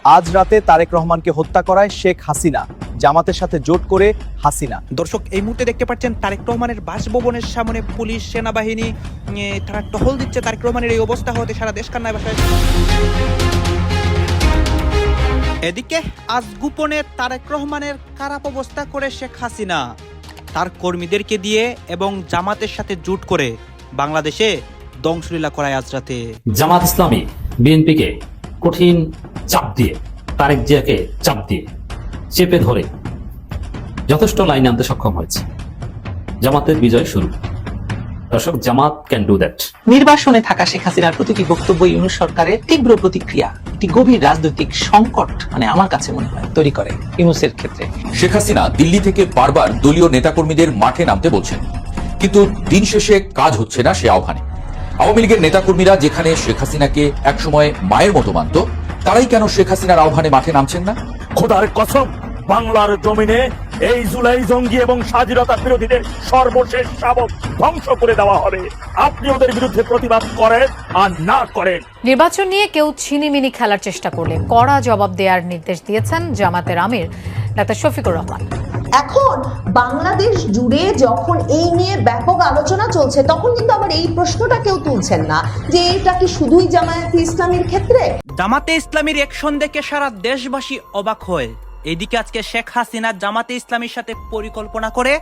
আজ রাতে তারেক রহমানকে হত্যা করায় শেখ হাসিনা, জামাতের সাথে জোট করে হাসিনা। দর্শক, এই মুহূর্তে দেখতে পাচ্ছেন তারেক রহমানের বাসভবনের সামনে পুলিশ, সেনাবাহিনী তারা টহল দিচ্ছে। তারেক রহমানের এই অবস্থা হতে সারা দেশ কান্নায় ভাসায়। এদিকে আজ গোপনে তারেক রহমানের খারাপ অবস্থা করে শেখ হাসিনা তার কর্মীদেরকে দিয়ে এবং জামাতের সাথে জোট করে বাংলাদেশে ধ্বংসলীলা করায় আজ রাতে। জামাত ইসলামী বিএনপিকে কঠিন চাপ দিয়ে, তারেক জিয়াকে চাপ দিয়ে চেপে ধরে যথেষ্ট লাইনে আনতে সক্ষম হয়েছে। জামাতের বিজয় শুরু। দর্শক, জামাত ক্যান ডু দ্যাট। নির্বাসনে থাকা শেখ হাসিনার প্রতিটি বক্তব্য ইউনূস সরকারের তীব্র প্রতিক্রিয়া, একটি গভীর রাজনৈতিক সংকট আমার কাছে মনে হয় তৈরি করে ইউনূসের ক্ষেত্রে। শেখ হাসিনা দিল্লি থেকে বারবার দলীয় নেতাকর্মীদের মাঠে নামতে বলছেন, কিন্তু দিন শেষে কাজ হচ্ছে না সে আহ্বানে। আওয়ামী লীগের নেতাকর্মীরা যেখানে শেখ হাসিনাকে একসময় মায়ের মতো মানত, তারাই কেন শেখ হাসিনার আহ্বানে মাঠে নামছেন না? খোদার কসম, বাংলার জমিনে এই জুলাই জঙ্গি এবং স্বাধীনতা বিরোধীদের সর্বশেষ শাবক ধ্বংস করে দেওয়া হবে। আপনি ওদের বিরুদ্ধে প্রতিবাদ করেন আর না করেন। নির্বাচন নিয়ে কেউ ছিনিমিনি খেলার চেষ্টা করলে কড়া জবাব দেওয়ার নির্দেশ দিয়েছেন জামাতের আমির ডাক্তার শফিকুর রহমান। এখন বাংলাদেশ জুড়ে যখন এই নিয়ে ব্যাপক আলোচনা চলছে, তখন কিন্তু আবার এই প্রশ্নটা কেউ তুলছেন না যে এটা কি শুধুই জামায়াতে ইসলামীর ক্ষেত্রে। জামাতে ইসলামীর অ্যাকশন দেখে সারা দেশবাসী অবাক হয়। এদিকে আজকে শেখ হাসিনা জামাতে ইসলামীর সাথে পরিকল্পনা করে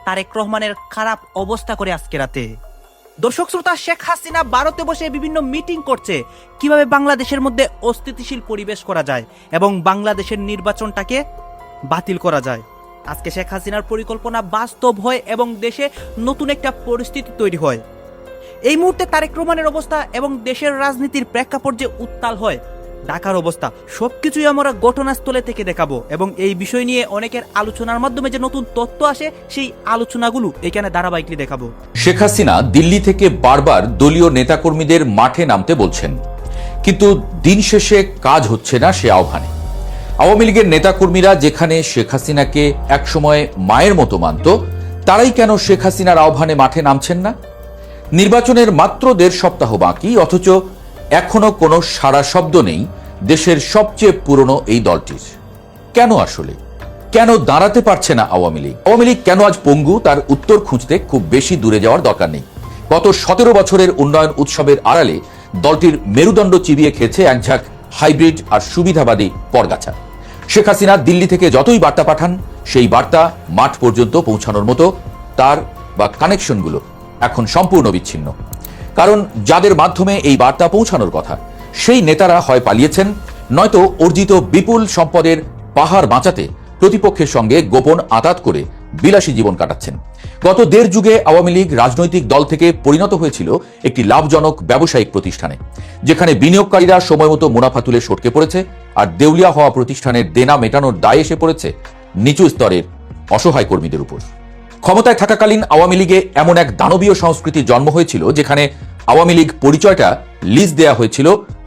তারেক রহমানের খারাপ অবস্থা করে আজকে রাতে। দর্শক শ্রোতা, শেখ হাসিনা ভারতে বসে বিভিন্ন মিটিং করছে কিভাবে বাংলাদেশের মধ্যে অস্থিতিশীল পরিবেশ করা যায় এবং বাংলাদেশের নির্বাচনটাকে বাতিল করা যায়। আজকে শেখ হাসিনার পরিকল্পনা বাস্তব হয় এবং দেশে নতুন একটা পরিস্থিতি তৈরি হয়। এই মুহূর্তে তারেক রহমানের অবস্থা এবং দেশের রাজনীতির প্রেক্ষাপট যে উত্তাল হয়, ঢাকার অবস্থা, সবকিছুই আমরা ঘটনাস্থলে থেকে দেখাবো এবং এই বিষয় নিয়ে অনেকের আলোচনার মাধ্যমে যে নতুন তথ্য আসে, সেই আলোচনাগুলো এখানে ধারাবাহিকলি দেখাবো। শেখ হাসিনা দিল্লি থেকে বারবার দলীয় নেতাকর্মীদের মাঠে নামতে বলছেন, কিন্তু দিন শেষে কাজ হচ্ছে না সে আহ্বানে। আওয়ামী লীগের নেতাকর্মীরা যেখানে শেখ হাসিনাকে একসময় মায়ের মতো মানত, তারাই কেন শেখ হাসিনার আহ্বানে মাঠে নামছেন না? নির্বাচনের মাত্র 1.5 সপ্তাহ বাকি, অথচ এখনো কোনো সাড়া শব্দ নেই দেশের সবচেয়ে পুরনো এই দলটির। কেন আসলে কেন দাঁড়াতে পারছে না আওয়ামী লীগ? আওয়ামী লীগ কেন আজ পঙ্গু? তার উত্তর খুঁজতে খুব বেশি দূরে যাওয়ার দরকার নেই। গত 17 বছরের উন্নয়ন উৎসবের আড়ালে দলটির মেরুদণ্ড চিবিয়ে খেয়েছে একঝাঁক হাইব্রিড আর সুবিধাবাদী পরগাছা। শেখ হাসিনা দিল্লি থেকে যতই বার্তা পাঠান, সেই বার্তা মাঠ পর্যন্ত পৌঁছানোর মতো তার বা কানেকশনগুলো এখন সম্পূর্ণ বিচ্ছিন্ন। কারণ যাদের মাধ্যমে এই বার্তা পৌঁছানোর কথা, সেই নেতারা হয় পালিয়েছেন, নয়তো অর্জিত বিপুল সম্পদের পাহাড় বাঁচাতে প্রতিপক্ষের সঙ্গে গোপন আঁতাত করে বিলাসী জীবন কাটাচ্ছেন। গত 1.5 যুগে আওয়ামী লীগ রাজনৈতিক দল থেকে পরিণত হয়েছিল একটি লাভজনক ব্যবসায়িক প্রতিষ্ঠানে, যেখানে বিনিয়োগকারীরা সময়মতো মুনাফা তুলে সটকে পড়েছে আর দেউলিয়া হওয়া প্রতিষ্ঠানের দেনা মেটানোর দায় এসে পড়েছে নিচু স্তরের অসহায় কর্মীদের উপর। ক্ষমতায় থাকাকালীন আওয়ামী লীগে এমন এক দানবীয় সংস্কৃতির জন্ম হয়েছিল, যেখানে আওয়ামী লীগ পরিচয়টা লিজ দেয়া হয়েছিল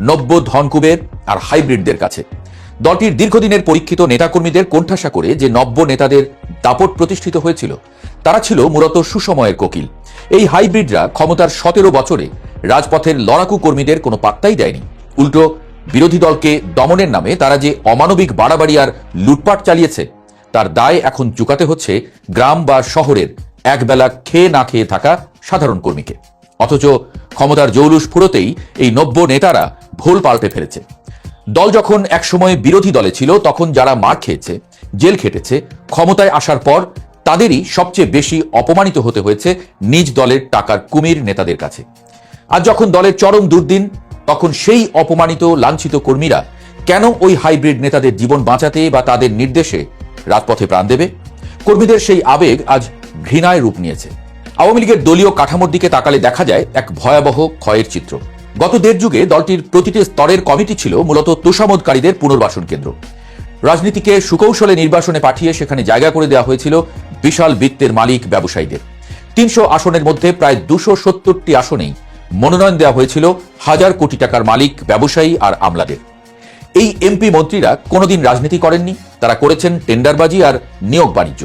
নব্য ধনকুবের আর হাইব্রিডদের কাছে। দলটির দীর্ঘদিনের পরীক্ষিত নেতাকর্মীদের কোণঠাসা করে যে নব্য নেতাদের দাপট প্রতিষ্ঠিত হয়েছিল, তারা ছিল মূলত সুসময়ের কোকিল। এই হাইব্রিডরা ক্ষমতার 17 বছরে রাজপথের লড়াকু কর্মীদের কোনো পাত্তাই দেয়নি। উল্টো বিরোধী দলকে দমনের নামে তারা যে অমানবিক বাড়াবাড়ি আর লুটপাট চালিয়েছে, তার দায় এখন চুকাতে হচ্ছে গ্রাম বা শহরের একবেলা খেয়ে না খেয়ে থাকা সাধারণ কর্মীকে। অথচ ক্ষমতার জৌলুস ফুরোতেই এই নব্য নেতারা ভুল পাল্টে ফেলেছে। দল যখন একসময় বিরোধী দলে ছিল, তখন যারা মার খেয়েছে, জেল খেটেছে, ক্ষমতায় আসার পর তাদেরই সবচেয়ে বেশি অপমানিত হতে হয়েছে নিজ দলের টাকার কুমির নেতাদের কাছে। আর যখন দলের চরম দুর্দিন, তখন সেই অপমানিত লাঞ্ছিত কর্মীরা কেন ওই হাইব্রিড নেতাদের জীবন বাঁচাতে বা তাদের নির্দেশে রাজপথে প্রাণ দেবে? কর্মীদের সেই আবেগ আজ ঘৃণায় রূপ নিয়েছে। আওয়ামী লীগের দলীয় কাঠামোর দিকে তাকালে দেখা যায় এক ভয়াবহ ক্ষয়ের চিত্র। গত 1.5 যুগে দলটির প্রতিটি স্তরের কমিটি ছিল মূলত তোষামোদকারীদের পুনর্বাসন কেন্দ্র। রাজনীতিকে সুকৌশলে নির্বাসনে পাঠিয়ে সেখানে জায়গা করে দেওয়া হয়েছিল বিশাল বৃত্তের মালিক ব্যবসায়ীদের। 300 আসনের মধ্যে প্রায় 270টি আসনেই মনোনয়ন দেওয়া হয়েছিল হাজার কোটি টাকার মালিক ব্যবসায়ী আর আমলাদের। এই এমপি মন্ত্রীরা কোনোদিন রাজনীতি করেননি, তারা করেছেন টেন্ডারবাজি আর নিয়োগ বাণিজ্য।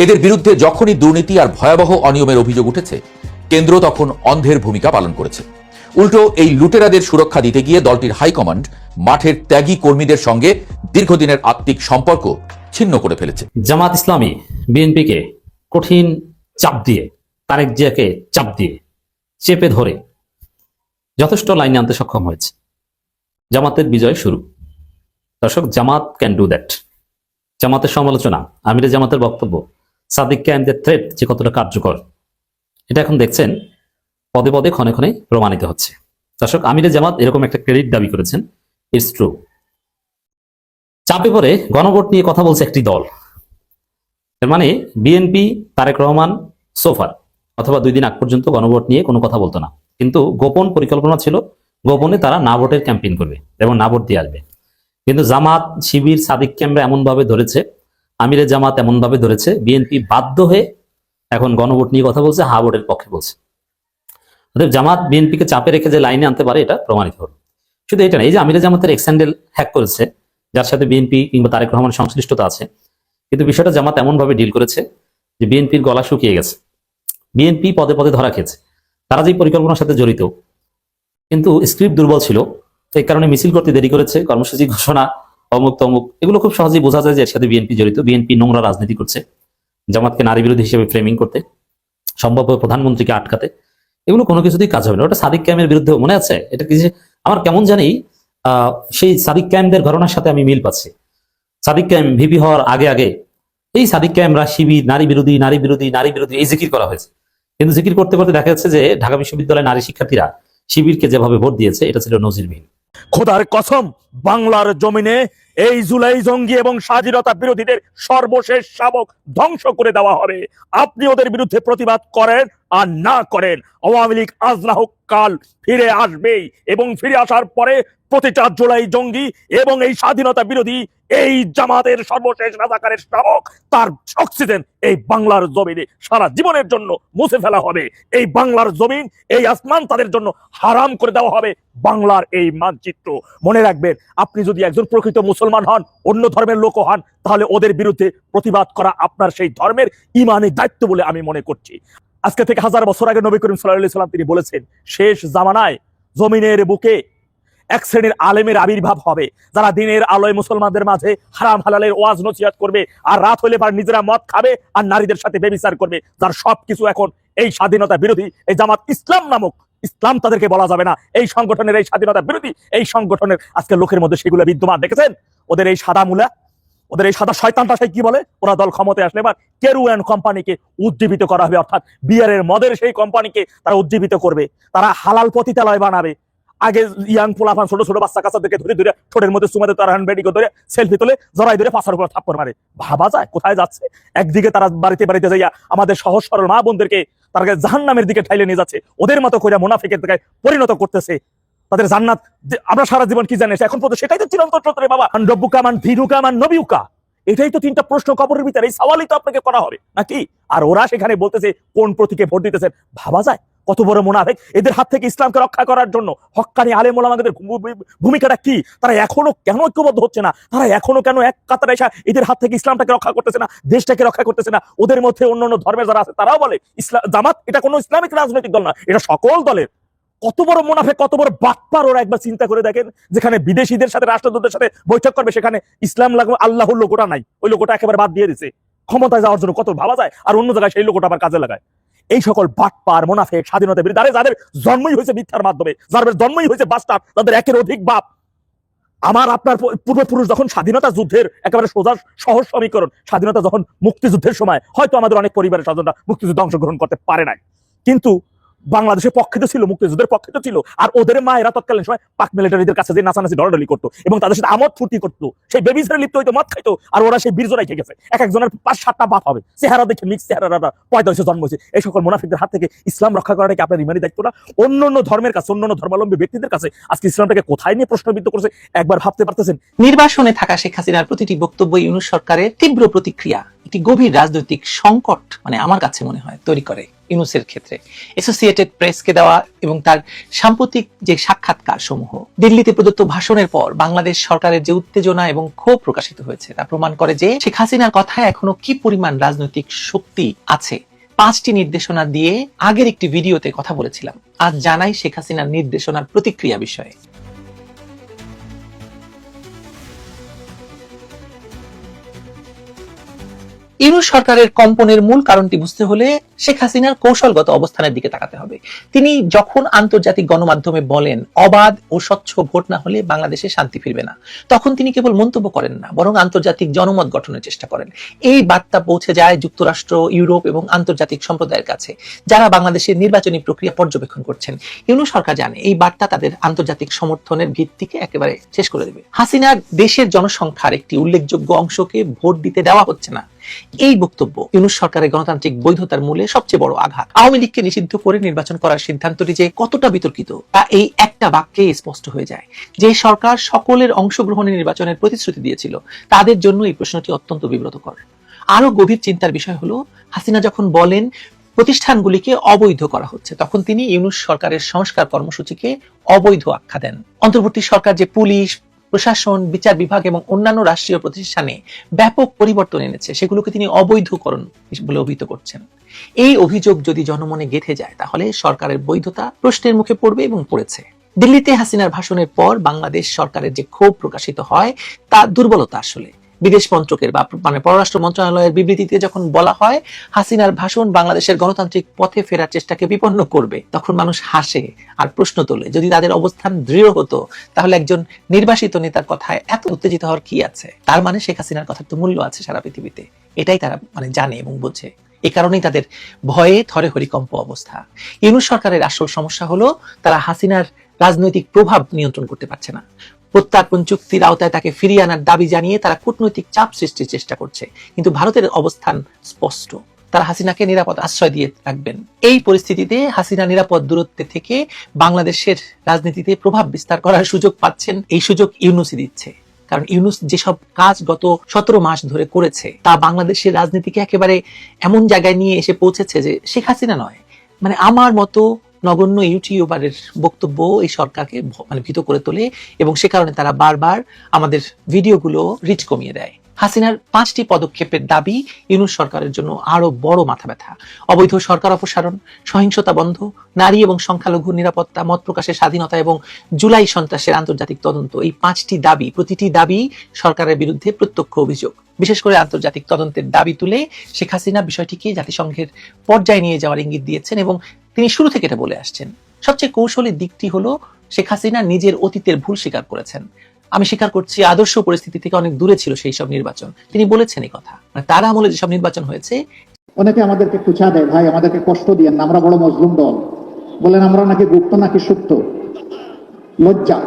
এদের বিরুদ্ধে যখনই দুর্নীতি আর ভয়াবহ অনিয়মের অভিযোগ উঠেছে, কেন্দ্র তখন অন্ধের ভূমিকা পালন করেছে। উল্টো এই লুটেরাদের সুরক্ষা দিতে গিয়ে দলটির হাইকমান্ড মাঠের ত্যাগী কর্মীদের সঙ্গে দীর্ঘদিনের আত্মিক সম্পর্ক ছিন্ন করে ফেলেছে। জামাত ইসলামী বিএনপিকে কঠিন চাপ দিয়ে, তারেক জিয়াকে চাপ দিয়ে, চেপে ধরে যথেষ্ট লাইনে আনতে সক্ষম হয়েছে। জামাতের বিজয় শুরু। দর্শক, জামাত ক্যান ডু দ্যাট। জামাতের সমালোচনা, আমিরে জামাতের বক্তব্য, সাদিক কায়েমদের থ্রেট যে কতটা কার্যকর, এটা এখন দেখছেন পদে পদে ক্ষণে ক্ষণে প্রমাণিত হচ্ছে। দর্শক, আমিরে জামাত এরকম একটা ক্রেডিট দাবি করেছেন, ইটস ট্রু। চাপে পড়ে গণভোট নিয়ে কথা বলছে একটি দল। এর মানে বিএনপি, তারেক রহমান সোফার অথবা 2 দিন আগ পর্যন্ত গণভোট নিয়ে কোনো কথা বলতো না, কিন্তু গোপন পরিকল্পনা ছিল, গোপনে তারা না ভোটের ক্যাম্পেইন করবে এবং না ভোট দিয়ে আসবে। কিন্তু জামাত, শিবির, সাদিক ক্যাম্পরা এমন ভাবে ধরেছে, আমিরে জামাত এমন ভাবে ধরেছে, বিএনপি বাধ্য হয়ে এখন গণভোট নিয়ে কথা বলছে, হা ভোটের পক্ষে বলছে। অতএব জামাত বিএনপিকে চাপে রেখে যে লাইনে আনতে পারে, এটা প্রমাণিত হলো। শুধু এটা না, এই যে আমিরে জামাতের এক্স হ্যান্ডেল হ্যাক করেছে, যার সাথে বিএনপি কিংবা তারেক রহমানের সংশ্লিষ্টতা আছে, কিন্তু বিষয়টা জামাত এমন ভাবে ডিল করেছে যে বিএনপির গলা শুকিয়ে গেছে। বিএনপি পদে পদে ধরা খেয়েছে, তারা যে পরিকল্পনার সাথে জড়িত, কিন্তু স্ক্রিপ্ট দুর্বল ছিল, এই কারণে মিছিল করতে দেরি করেছে, কর্মসূচি ঘোষণা অমুক তমুক, এগুলো খুব সহজেই বোঝা যায় যে এর সাথে বিএনপি জড়িত। বিএনপি নোংরা রাজনীতি করছে, জামাতকে নারী বিরোধী হিসেবে ফ্রেমিং করতে, সম্ভাব্য প্রধানমন্ত্রীকে আটকাতে, এগুলো কোনো কিছুতেই কাজ হবে না। ওটা সাদিক কায়েমের বিরুদ্ধে, মনে আছে? এটা কি যে আমার কেমন জানি সেই সাদিক কায়েমদের ঘটনার সাথে আমি মিল পাচ্ছি। সাদিক কায়েম ভিপি হওয়ার আগে আগে এই সাদিক কায়েমরা শিবির, নারী বিরোধী, নারী বিরোধী, নারী বিরোধী, এই জিকির করা হয়েছে। কিন্তু জিকির করতে করতে দেখা যাচ্ছে যে ঢাকা বিশ্ববিদ্যালয়ের নারী শিক্ষার্থীরা শিবিরকে যেভাবে ভোট দিয়েছে, এটা ছিল নজিরবিহীন। খোদার কসম, বাংলার জমিনে এই জুলাই জঙ্গি এবং স্বাধীনতা বিরোধীদের সর্বশেষ শাবক ধ্বংস করে দেওয়া হবে। আপনি ওদের বিরুদ্ধে প্রতিবাদ করেন আর না করেন, আওয়ামী লীগ আজ না হোক কাল ফিরে আসবেই, এবং ফিরে আসার পরে প্রতিটা জুলাই জঙ্গি এবং এই স্বাধীনতা বিরোধী, এই জামাতের সর্বশেষ রাজাকারের শাবক, তার অক্সিজেন এই বাংলার জমিনে সারা জীবনের জন্য মুছে ফেলা হবে। এই বাংলার জমিন, এই আসমান তাদের জন্য হারাম করে দেওয়া হবে, বাংলার এই মানচিত্র। মনে রাখবেন, আপনি যদি একজন প্রকৃত মুসলমান হন, অন্য ধর্মের লোক হন, তাহলে ওদের বিরুদ্ধে প্রতিবাদ করা আপনার সেই ধর্মের ইমানি দায়িত্ব বলে আমি মনে করছি। আজকে থেকে 1000 বছর আগে নবী করিম সাল্লাল্লাহু আলাইহি সাল্লাম তিনি বলেছেন, শেষ জামানায় জমিনের বুকে এক শ্রেণীর আলেমের আবির্ভাব হবে, যারা দিনের আলোয় মুসলমানদের মাঝে হারাম হালালের ওয়াজ নসিহত করবে, আর রাত হলে পর নিজেরা মদ খাবে আর নারীদের সাথে বেবিচার করবে, যার সবকিছু এখন এই স্বাধীনতা বিরোধী, এই জামাত ইসলাম নামক, ইসলাম তাদেরকে বলা যাবে না, এই সংগঠনের, এই স্বাধীনতা বিরোধী এই সংগঠনের আজকে লোকের মধ্যে সেগুলো বিদ্যমান। দেখেছেন ওদের এই সাদা মূলা, ওদের এই সাদা শয়তানটা সেই কি বলে, ওরা দল ক্ষমতায় আসলে এবার কেরু অ্যান্ড কোম্পানিকে উজ্জীবিত করা হবে, অর্থাৎ বিয়ারের মদের সেই কোম্পানিকে তারা উজ্জীবিত করবে, তারা হালাল পতিতালয় বানাবে। আগে ইয়াং পোলাপান, ছোট ছোট বাচ্চা কাচ্চাদেরকে ধরে ধরে ঠোঁটের মধ্যে চুমাতে, তারা হ্যান্ডবেডিকে ধরে সেলফি তোলে, জড়াই ধরে পাছার উপর থাপ্পড় মারে। ভাবা যায় কোথায় যাচ্ছে? একদিকে তারা বাড়িতে বাড়িতে যাইয়া আমাদের সহজ সরল মা বোনদেরকে তারা জাহান্নামের দিকে ঠাইলে নিয়ে যাচ্ছে, ওদের মতো করে মুনাফিকের দিকে পরিণত করতেছে। তাদের জান্নাত আমরা সারা জীবন কি জানি এখন পর্যন্ত, সেটাই তো চিরন্তন সত্য বাবা। রব্বুকা মান ভিনুকা মান নবিউকা, এটাই তো 3টা প্রশ্ন কবরের ভিতরে, এই সওয়ালই তো আপনাকে করা হবে নাকি? আর ওরা সেখানে বলতেছে কোন প্রতীকে ভোট দিতেছেন। ভাবা যায় কত বড় মুনাফিক! এদের হাত থেকে ইসলামকে রক্ষা করার জন্য হক্কানি আলেম ওলামাদের ভূমিকাটা কি? তারা এখনো কেন ঐক্যবদ্ধ হচ্ছে না? তারা এখনো কেন এক কাতারে এসে এদের হাত থেকে ইসলামটাকে রক্ষা করতেছে না, দেশটাকে রক্ষা করতেছে না? ওদের মধ্যে অন্যান্য ধর্মের যারা আছে তারাও বলে ইসলাম, জামাত এটা কোনো ইসলামিক রাজনৈতিক দল না, এটা সকল দলের। কত বড় মুনাফিক, কত বড় বাটপার ওরা! একবার চিন্তা করে দেখেন, যেখানে বিদেশিদের সাথে, রাষ্ট্রদূতদের সাথে বৈঠক করবে, সেখানে ইসলাম লাগবে আল্লাহর লোগোটা নাই, ওই লোগোটা একেবারে বাদ দিয়ে দিছে ক্ষমতায় যাওয়ার জন্য। কত ভাবা যায়? আর অন্য জায়গায় সেই লোগোটা আবার কাজে লাগায়। এই সকল বাটপার, মুনাফিক, স্বাধীনতা বিরোধী, যাদের জন্মই হয়েছে মিথ্যার মাধ্যমে, যাদের জন্মই হয়েছে বাস্টার, তাদের একের অধিক বাপ। আমার আপনার পূর্বপুরুষ যখন স্বাধীনতা যুদ্ধের একেবারে সোজা সহজ সমীকরণ, স্বাধীনতা যখন মুক্তিযুদ্ধের সময়, হয়তো আমাদের অনেক পরিবারের স্বজনরা মুক্তিযুদ্ধে অংশগ্রহণ করতে পারে নাই, কিন্তু বাংলাদেশের পক্ষে তো ছিল, মুক্তিযুদ্ধের পক্ষে তো ছিল। আর ওদের মায়েরা তৎকালীন সময় পাক মিলিটারিদের কাছে যে নাচানাচি ডলাডলি করতো এবং তাদের সাথে আমোদ ফুর্তি করতো, সেই বেবিসের লিপ্ত হইতো, মদ খাইতো, আর ওরা সেই বীরজোড়াই খেয়ে গেছে। এক একজনের 5-7টা বাপ হবে, চেহারা দেখে মিক্স চেহারা, 45 জন্ম হয়েছে। এই সকল মুনাফিকদের হাত থেকে ইসলাম রক্ষা করাটা কি আপনার ইমানি দায়িত্ব না? অন্যান্য ধর্মের কাছে, অন্যান্য ধর্মাবলম্বী ব্যক্তিদের কাছে আজকে ইসলামটাকে কোথায় নিয়ে প্রশ্নবিদ্ধ করেছে একবার ভাবতে পারতেছেন? নির্বাসনে থাকা শেখ হাসিনার প্রতিটি বক্তব্য ইউনূস সরকারের তীব্র প্রতিক্রিয়া, একটি গভীর রাজনৈতিক সংকট আমার কাছে মনে হয় তৈরি করে ইউনূসের ক্ষেত্রে। অ্যাসোসিয়েটেড প্রেসকে দেওয়া এবং তার সাম্প্রতিক যে সাক্ষাৎকার সমূহ, দিল্লিতে প্রদত্ত ভাষণের পর বাংলাদেশ সরকারের যে উত্তেজনা এবং ক্ষোভ প্রকাশিত হয়েছে, তা প্রমাণ করে যে শেখ হাসিনার কথায় এখনো কি পরিমাণ রাজনৈতিক শক্তি আছে। 5টি নির্দেশনা দিয়ে আগের একটি ভিডিওতে কথা বলেছিলাম। আজ জানাই শেখ হাসিনার নির্দেশনার প্রতিক্রিয়া বিষয়ে। ইউনূস সরকারের কম্পনের মূল কারণটি বুঝতে হলে শেখ হাসিনার কৌশলগত অবস্থানের দিকে তাকাতে হবে। তিনি যখন আন্তর্জাতিক গণমাধ্যমে বলেন অবাধ ও স্বচ্ছ ভোট না হলে বাংলাদেশে শান্তি ফিরবে না, তখন তিনি কেবল মন্তব্য করেন না, বরং আন্তর্জাতিক জনমত গঠনের চেষ্টা করেন। এই বার্তা পৌঁছে যায় যুক্তরাষ্ট্র, ইউরোপ এবং আন্তর্জাতিক সম্প্রদায়ের কাছে, যারা বাংলাদেশের নির্বাচনী প্রক্রিয়া পর্যবেক্ষণ করছেন। ইউনূস সরকার জানে এই বার্তা তাদের আন্তর্জাতিক সমর্থনের ভিত্তিকে একেবারে শেষ করে দেবে। হাসিনার দেশের জনসংখ্যার একটি উল্লেখযোগ্য অংশকে ভোট দিতে দেওয়া হচ্ছে না, এই বক্তব্য ইউনূস সরকারের গণতান্ত্রিক বৈধতার মূলে সবচেয়ে বড় আঘাত। আওয়ামী লীগকে নিষিদ্ধ করে নির্বাচন করার সিদ্ধান্তটি যে কতটা বিতর্কিত তা এই একটা বাক্যে স্পষ্ট হয়ে যায়। যে সরকার সকলের অংশগ্রহণে নির্বাচনের প্রতিশ্রুতি দিয়েছিল, তাদের জন্য এই প্রশ্নটি অত্যন্ত বিব্রতকর। আরো গভীর চিন্তার বিষয় হলো, হাসিনা যখন বলেন প্রতিষ্ঠানগুলিকে অবৈধ করা হচ্ছে, তখন তিনি ইউনূস সরকারের সংস্কার কর্মসূচিকে অবৈধ আখ্যা দেন। অন্তর্বর্তী সরকার যে পুলিশ, প্রশাসন, বিচার বিভাগ এবং অন্যান্য রাষ্ট্রীয় প্রতিষ্ঠানে ব্যাপক পরিবর্তন এনেছে, সেগুলোকে তিনি অবৈধকরণ বলে অভিহিত করছেন। এই অভিযোগ যদি জনমনে গেঁথে যায়, তাহলে সরকারের বৈধতা প্রশ্নের মুখে পড়বে এবং পড়েছে। দিল্লিতে হাসিনার ভাষণের পর বাংলাদেশ সরকারের যে ক্ষোভ প্রকাশিত হয়, তা দুর্বলতা আসলে। বিদেশ মন্ত্রকের বা পররাষ্ট্র মন্ত্রণালয়ের বিবৃতিতে যখন বলা হয় হাসিনার ভাষণ বাংলাদেশের গণতান্ত্রিক পথে ফেরার চেষ্টাকে বিপন্ন করবে, তখন মানুষ হাসে আর প্রশ্ন তোলে, যদি তাদের অবস্থান দৃঢ় হতো তাহলে একজন নির্বাসিত নেতার কথায় এত উত্তেজিত হওয়ার কি আছে? তার মানে শেখ হাসিনার কথার তো মূল্য আছে সারা পৃথিবীতে, এটাই তারা জানে এবং বোঝে। এ কারণেই তাদের ভয়ে থরে হরিকম্প অবস্থা। ইউনূস সরকারের আসল সমস্যা হলো তারা হাসিনার রাজনৈতিক প্রভাব নিয়ন্ত্রণ করতে পারছে না। প্রত্যার্পণ চুক্তির আওতায় তাকে ফিরিয়ে আনার দাবি জানিয়ে তারা কূটনৈতিক চাপ সৃষ্টির চেষ্টা করছে, কিন্তু ভারতের অবস্থান স্পষ্ট, তারা হাসিনাকে নিরাপদ আশ্রয় দিয়ে রাখবেন। এই পরিস্থিতিতে হাসিনা নিরাপদ দূরত্বে থেকে বাংলাদেশের রাজনীতিতে প্রভাব বিস্তার করার সুযোগ পাচ্ছেন। এই সুযোগ ইউনূসই দিচ্ছে, কারণ ইউনূস যেসব কাজ গত 17 মাস ধরে করেছে তা বাংলাদেশের রাজনীতিকে একেবারে এমন জায়গায় নিয়ে এসে পৌঁছেছে যে শেখ হাসিনা নয়, আমার মতো নগণ্য ইউটিউবারের বক্তব্য এই সরকারকে ভীত করে তোলে, এবং সে কারণে তারা বারবার আমাদের ভিডিওগুলো রিচ কমিয়ে দেয়। হাসিনার 5টি পদক্ষেপের দাবি ইউনূস সরকারের জন্য আরো বড় মাথা ব্যথা। অবৈধ সরকার অপসারণ, সহিংসতা বন্ধ, নারী এবং সংখ্যালঘু নিরাপত্তা, মত প্রকাশের স্বাধীনতা এবং জুলাই সন্ত্রাসের আন্তর্জাতিক তদন্ত। এই 5টি দাবি, প্রতিটি দাবি সরকারের বিরুদ্ধে প্রত্যক্ষ অভিযোগ। বিশেষ করে আন্তর্জাতিক তদন্তের দাবি তুলে শেখ হাসিনা বিষয়টিকে জাতিসংঘের পর্যায়ে নিয়ে যাওয়ার ইঙ্গিত দিয়েছেন, এবং তিনি শুরু থেকে এটা বলে আসছেন। সবচেয়ে কৌশলী দিকটি হলো শেখ হাসিনা নিজের অতীতের ভুল স্বীকার করেছেন। আমি স্বীকার করছি আদর্শ পরিস্থিতি থেকে অনেক দূরে ছিল সেই সব নির্বাচন, তিনি বলেছেন এই কথা। তার আমলে যেসব নির্বাচন হয়েছে, অনেকে আমাদেরকে খুঁচা দেয়, ভাই আমাদেরকে কষ্ট দিয়েন না, আমরা বড় মজলুম দল, বলেন আমরা নাকি গুপ্ত নাকি সুপ্ত। লজ্জা,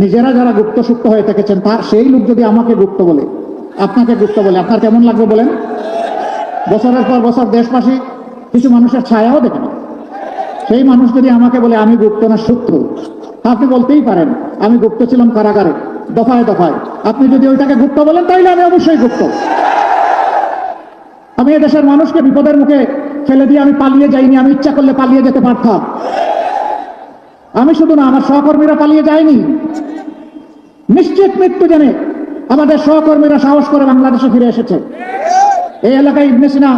নিজেরা যারা গুপ্ত সুপ্ত হয়ে থেকেছেন তার সেই লোক যদি আমাকে গুপ্ত বলে, আপনাকে গুপ্ত বলে, আপনার কেমন লাগবে বলেন? বছরের পর বছর দেশবাসী কিছু মানুষের ছায়াও দেখে না, সেই মানুষ যদি আমাকে বলে আমি গুপ্ত না শত্রু, আপনি বলতেই পারেন আমি গুপ্ত ছিলাম কারাগারে দফায় দফায়, আপনি যদি ওইটাকে গুপ্ত বলেন তাইলে আমি অবশ্যই গুপ্ত। আমি এদেশের মানুষকে বিপদের মুখে ফেলে দিয়ে আমি পালিয়ে যাইনি, আমি ইচ্ছা করলে পালিয়ে যেতে পারতাম। আমি শুধু না, আমার সহকর্মীরা পালিয়ে যায়নি, নিশ্চিত মৃত্যু জেনে আমাদের সহকর্মীরা সাহস করে বাংলাদেশে ফিরে এসেছে। এই এলাকায় ইবনে সিনা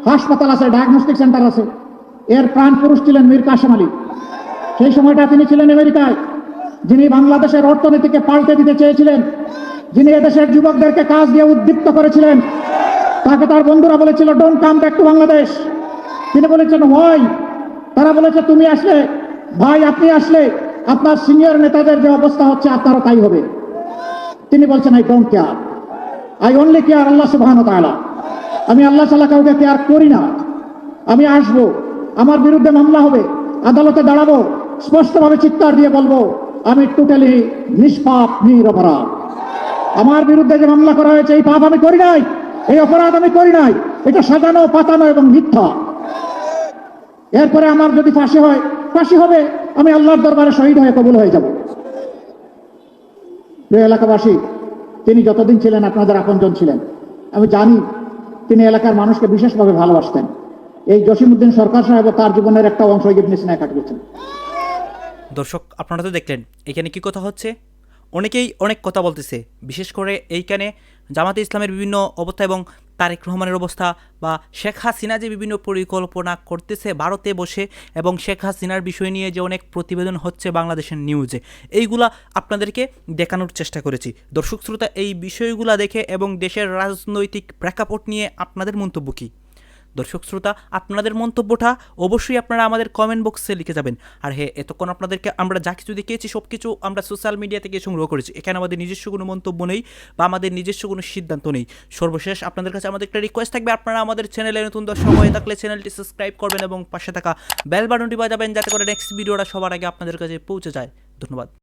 হাসপাতাল আছে, ডায়াগনস্টিক সেন্টার আছে, এর প্রাণ পুরুষ ছিলেন মীর কাসেম আলী। সেই সময়টা তিনি ছিলেন আমেরিকায়, যিনি বাংলাদেশের অর্থনীতিকে পাল্টে দিতে চেয়েছিলেন, যিনি এদেশের যুবকদেরকে কাজ দিয়ে উদ্দীপ্ত করেছিলেন। তাকে তার বন্ধুরা বলেছিল don't come back to Bangladesh, তিনি বলেছেন ওয়াই? তারা বলেছে তুমি আসলে, ভাই আপনি আসলে আপনার সিনিয়র নেতাদের যে অবস্থা হচ্ছে আপনারও তাই হবে। তিনি বলছেন I don't care, I only care আল্লাহ সুবহানাহু ওয়া তাআলা। আমি আল্লাহ ছাড়া কাউকে কেয়ার করি না। আমি আসবো, আমার বিরুদ্ধে মামলা হবে, আদালতে দাঁড়াবো, স্পষ্টভাবে চিৎকার দিয়ে বলবো আমি টোটালি নিষ্পাপ, নিরপরাধ। আমার বিরুদ্ধে যে মামলা করা হয়েছে এই পাপ আমি করি নাই, এই অপরাধ আমি করি নাই, এটা সাজানো পাতানো এবং মিথ্যা। এরপরে আমার যদি ফাঁসি হয়, ফাঁসি হবে, আমি আল্লাহর দরবারে শহীদ হয়ে কবুল হয়ে যাব। প্রিয় এলাকাবাসী, তিনি যতদিন ছিলেন আপনাদের আপনজন ছিলেন। আমি জানি তিনি এলাকার মানুষকে বিশেষভাবে ভালোবাসতেন। এই জসিমউদ্দিন সরকার সাহেব তার জীবনের একটা অংশ ইবনে সিনায় কাটিয়েছেন। দর্শক, আপনারা তো দেখলেন এখানে কি কথা হচ্ছে। অনেকেই অনেক কথা বলতেছে, বিশেষ করে এইখানে জামাতে ইসলামের বিভিন্ন অবস্থা এবং তারেক রহমানের অবস্থা বা শেখ হাসিনা যে বিভিন্ন পরিকল্পনা করতেছে ভারতে বসে এবং শেখ হাসিনার বিষয় নিয়ে যে অনেক প্রতিবেদন হচ্ছে বাংলাদেশের নিউজে, এইগুলা আপনাদেরকে দেখানোর চেষ্টা করেছি। দর্শক শ্রোতা, এই বিষয়গুলা দেখে এবং দেশের রাজনৈতিক প্রেক্ষাপট নিয়ে আপনাদের মন্তব্য কী? দর্শক শ্রোতা, আপনাদের মন্তব্যটা অবশ্যই আপনারা আমাদের কমেন্ট বক্সে লিখে যাবেন। আর হ্যাঁ, এতক্ষণ আপনাদেরকে আমরা যা কিছু দেখিয়েছি সব কিছু আমরা সোশ্যাল মিডিয়া থেকে সংগ্রহ করেছি। এখানে আমাদের নিজস্ব কোনো মন্তব্য নেই বা আমাদের নিজস্ব কোনো সিদ্ধান্ত নেই। সর্বশেষ আপনাদের কাছে আমাদের একটা রিকোয়েস্ট থাকবে, আপনারা আমাদের চ্যানেলে নতুন দর্শক হয়ে থাকলে চ্যানেলটি সাবস্ক্রাইব করবেন এবং পাশে থাকা বেল বাটনটি বাজাবেন, যাতে করে নেক্সট ভিডিওটা সবার আগে আপনাদের কাছে পৌঁছে যায়। ধন্যবাদ।